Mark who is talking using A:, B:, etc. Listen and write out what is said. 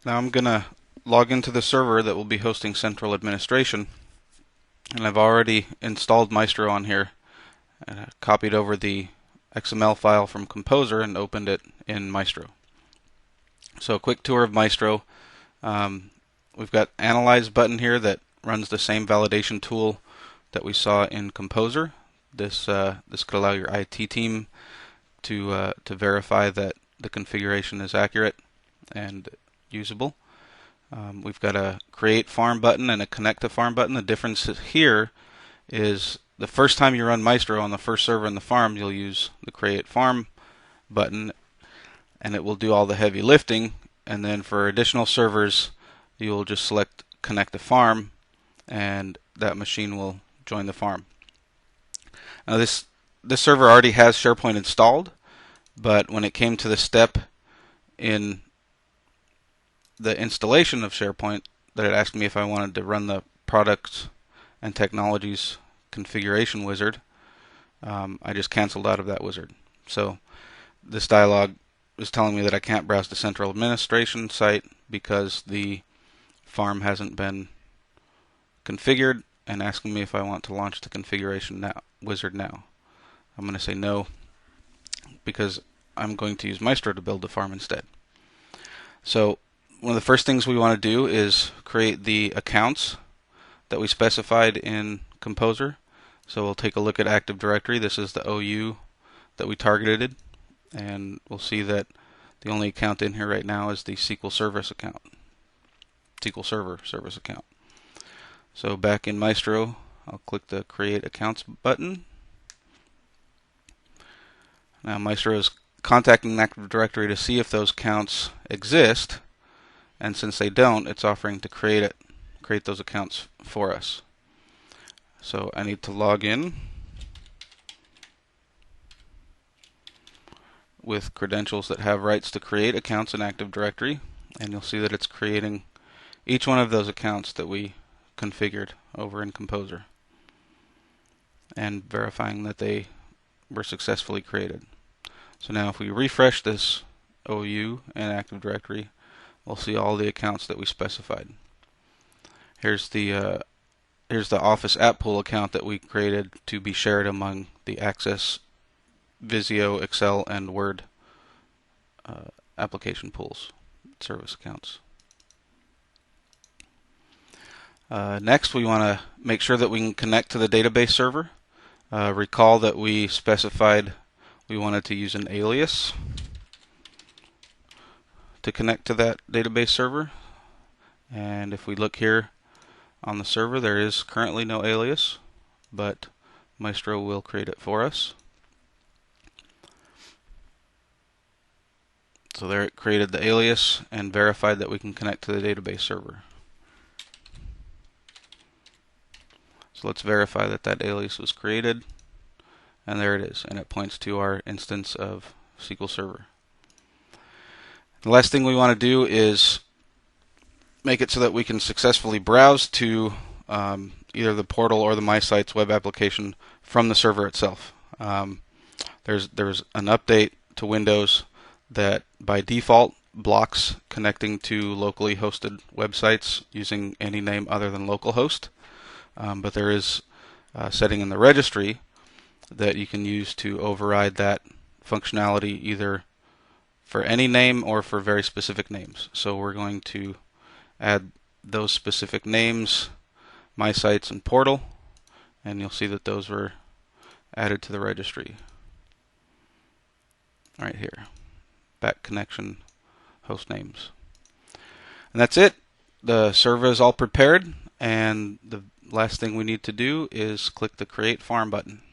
A: Now I'm going to log into the server that will be hosting central administration, and I've already installed Maestro on here and I copied over the XML file from Composer and opened it in Maestro. So a quick tour of Maestro. We've got Analyze button here that runs the same validation tool that we saw in Composer. This could allow your IT team to verify that the configuration is accurate and usable. We've got a Create Farm button and a Connect to Farm button. The difference here is the first time you run Maestro on the first server in the farm, you'll use the Create Farm button, and it will do all the heavy lifting. And then for additional servers, you'll just select Connect to Farm, and that machine will join the farm. Now this server already has SharePoint installed, but when it came to the step in the installation of SharePoint that it asked me if I wanted to run the products and technologies configuration wizard, I just canceled out of that wizard. So this dialog is telling me that I can't browse the central administration site because the farm hasn't been configured, and asking me if I want to launch the configuration wizard now. I'm going to say no because I'm going to use Maestro to build the farm instead. So one of the first things we want to do is create the accounts that we specified in Composer. So we'll take a look at Active Directory. This is the OU that we targeted, and we'll see that the only account in here right now is the SQL Server service account. So back in Maestro, I'll click the Create Accounts button. Now Maestro is contacting Active Directory to see if those accounts exist, and since they don't, it's offering to create those accounts for us. So I need to log in with credentials that have rights to create accounts in Active Directory, and you'll see that it's creating each one of those accounts that we configured over in Composer and verifying that they were successfully created. So now if we refresh this OU and Active Directory, we'll see all the accounts that we specified. Here's the Office App Pool account that we created to be shared among the Access, Visio, Excel, and Word application pools, service accounts. Next, we want to make sure that we can connect to the database server. Recall that we specified we wanted to use an alias to connect to that database server. And if we look here on the server, there is currently no alias, but Maestro will create it for us. So there it created the alias and verified that we can connect to the database server. So let's verify that that alias was created, and there it is, and it points to our instance of SQL Server. The last thing we want to do is make it so that we can successfully browse to either the portal or the MySites web application from the server itself. There's an update to Windows that by default blocks connecting to locally hosted websites using any name other than localhost. But there is a setting in the registry that you can use to override that functionality either for any name or for very specific names. So we're going to add those specific names, MySites and Portal, and you'll see that those were added to the registry right here. Back connection host names. And that's it. The server is all prepared, and the last thing we need to do is click the Create Farm button.